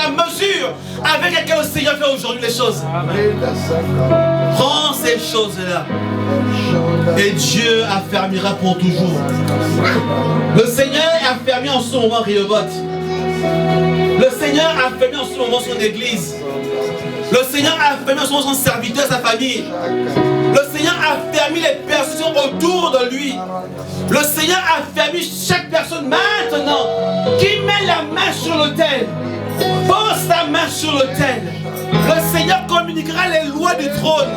la mesure avec laquelle le Seigneur fait aujourd'hui les choses. Prends ces choses-là et Dieu affermira pour toujours. Le Seigneur affermit en ce moment Rehoboth. Le Seigneur affermit en ce moment son église. Le Seigneur affermit en ce moment son serviteur, sa famille. Le Seigneur affermit les personnes autour de lui. Le Seigneur affermit chaque personne maintenant qui met la main sur l'autel. Pose ta main sur l'autel. Le Seigneur communiquera les lois du trône.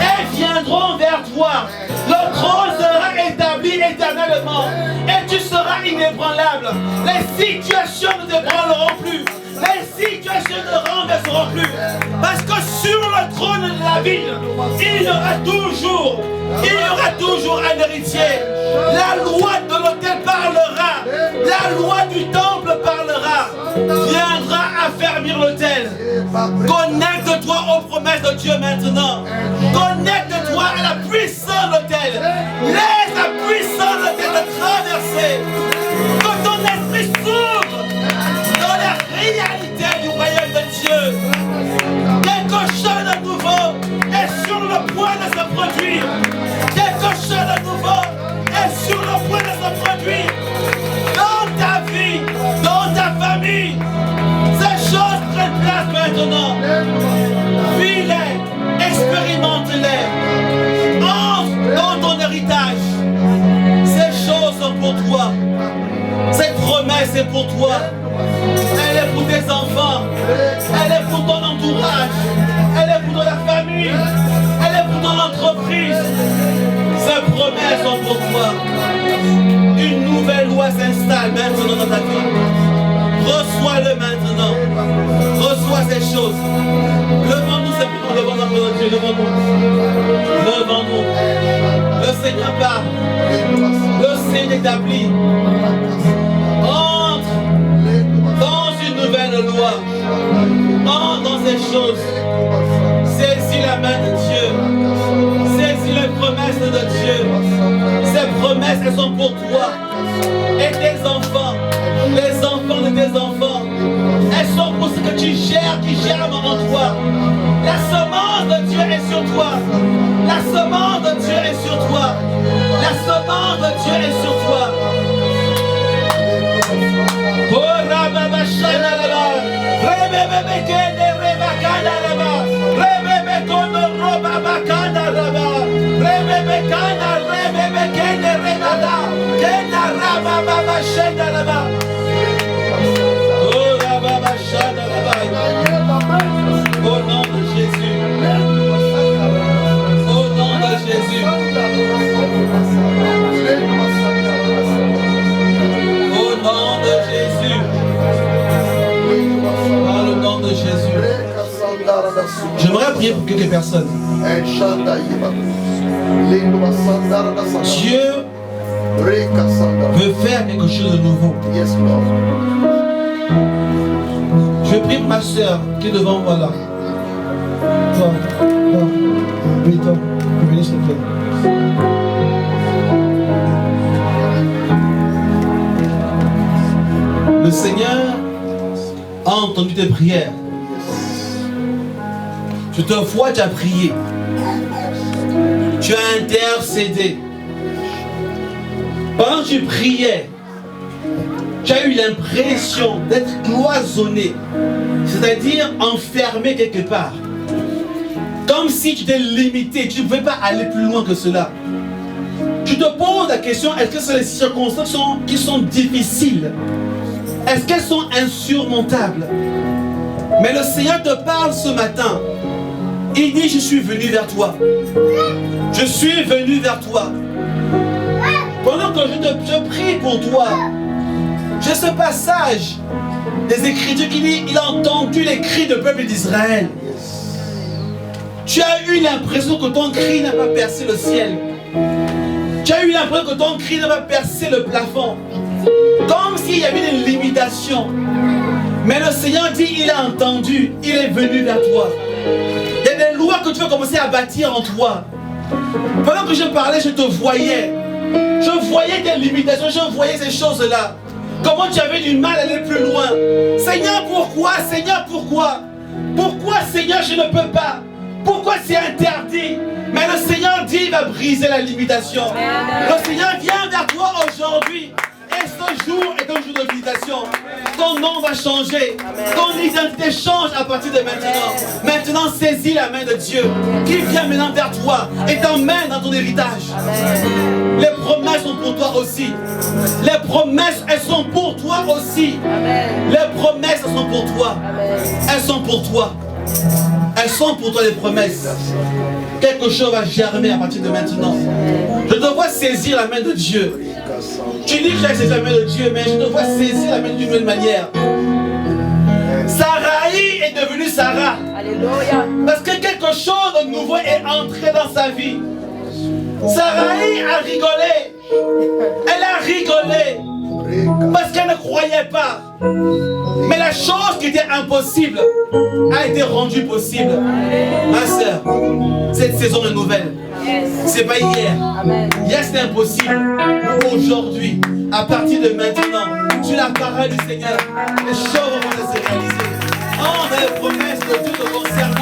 Elles viendront vers toi. Le trône sera établi éternellement. Et tu seras inébranlable. Les situations ne t'ébranleront plus. Les situations ne renverseront plus. Parce que sur le trône de la ville, il y aura toujours un héritier. La loi de l'autel parlera. La loi du temple parlera. Viendra affermir l'autel. Connecte-toi aux promesses de Dieu maintenant. Connecte-toi à la puissance de l'autel. Laisse la puissance de l'autel te traverser. Que ton esprit s'ouvre dans la réalité du royaume de Dieu. Quelque chose de nouveau est sur le point de se produire. Quelque chose de nouveau est sur le point de se produire. Dans ta vie, dans ta famille, ces choses prennent place maintenant. Vis-les, expérimente-les. Entre dans ton héritage. Ces choses sont pour toi. Cette promesse est pour toi. Elle est pour tes enfants. Elle est pour ton entourage. Elle est pour ta famille. Elle est pour ton entreprise. Ces promesses sont pour toi. Une nouvelle loi s'installe maintenant dans ta vie. Reçois-le maintenant. Reçois ces choses. Levons-nous simplement devant notre Dieu. Levons-nous. Le Seigneur parle. Le Seigneur établit. Entre dans une nouvelle loi. Entre dans ces choses. Saisis la main de Dieu. Saisis les promesses de Dieu. Ces promesses, elles sont pour toi. Et tes enfants. Les enfants de tes enfants. Elles sont pour ce que tu gères, qui germe en toi. La semence de Dieu est sur toi. La semence de Dieu est sur toi. La semence de Dieu est sur toi. Au nom de Jésus. Au nom de Jésus. Au nom de Jésus. Par le nom de Jésus. J'aimerais prier pour quelques personnes. Dieu veut faire quelque chose de nouveau. Je prie pour ma soeur qui est devant moi là. Toi, oui, toi, venez s'il te plaît. Le Seigneur a entendu tes prières. Je te vois, tu as prié. Tu as intercédé. Pendant que tu priais, tu as eu l'impression d'être cloisonné, c'est-à-dire enfermé quelque part. Comme si tu t'es limité, tu ne pouvais pas aller plus loin que cela. Tu te poses la question, est-ce que c'est les circonstances qui sont difficiles? Est-ce qu'elles sont insurmontables? Mais le Seigneur te parle ce matin. Il dit, je suis venu vers toi. Je suis venu vers toi. Pendant que je prie pour toi, j'ai ce passage des Écritures qui dit, il a entendu les cris du peuple d'Israël. Tu as eu l'impression que ton cri n'a pas percé le ciel. Tu as eu l'impression que ton cri n'a pas percé le plafond. Comme s'il y avait une limitation. Mais le Seigneur dit, il a entendu, il est venu vers toi. Il y a des lois que tu veux commencer à bâtir en toi. Pendant que je parlais, je te voyais. Je voyais tes limitations, je voyais ces choses-là. Comment tu avais du mal à aller plus loin. Seigneur, pourquoi? Seigneur, pourquoi? Pourquoi, Seigneur, je ne peux pas? Pourquoi c'est interdit? Mais le Seigneur dit, il va briser la limitation. Le Seigneur vient vers toi aujourd'hui. Et ce jour est un jour de visitation. Ton nom va changer. Ton identité change à partir de maintenant. Maintenant, saisis la main de Dieu qui vient maintenant vers toi et t'emmène dans ton héritage. Les promesses sont pour toi aussi. Les promesses, elles sont pour toi aussi. Les promesses, elles sont pour toi. Elles sont pour toi. Elles sont pour toi les promesses. Quelque chose va germer à partir de maintenant. Je te vois saisir la main de Dieu. Tu dis que j'ai saisi la main de Dieu, mais je te vois saisir la main d'une nouvelle manière. Sarai est devenue Sarah. Alléluia. Parce que quelque chose de nouveau est entré dans sa vie. Sarai a rigolé. Elle a rigolé. Parce qu'elle ne croyait pas. Mais la chose qui était impossible a été rendue possible. Ma soeur, cette saison est nouvelle. C'est pas hier. Hier c'était impossible. Aujourd'hui, à partir de maintenant, sur la parole du Seigneur, les choses vont se réaliser. Oh, les promesses de Dieu te concernant.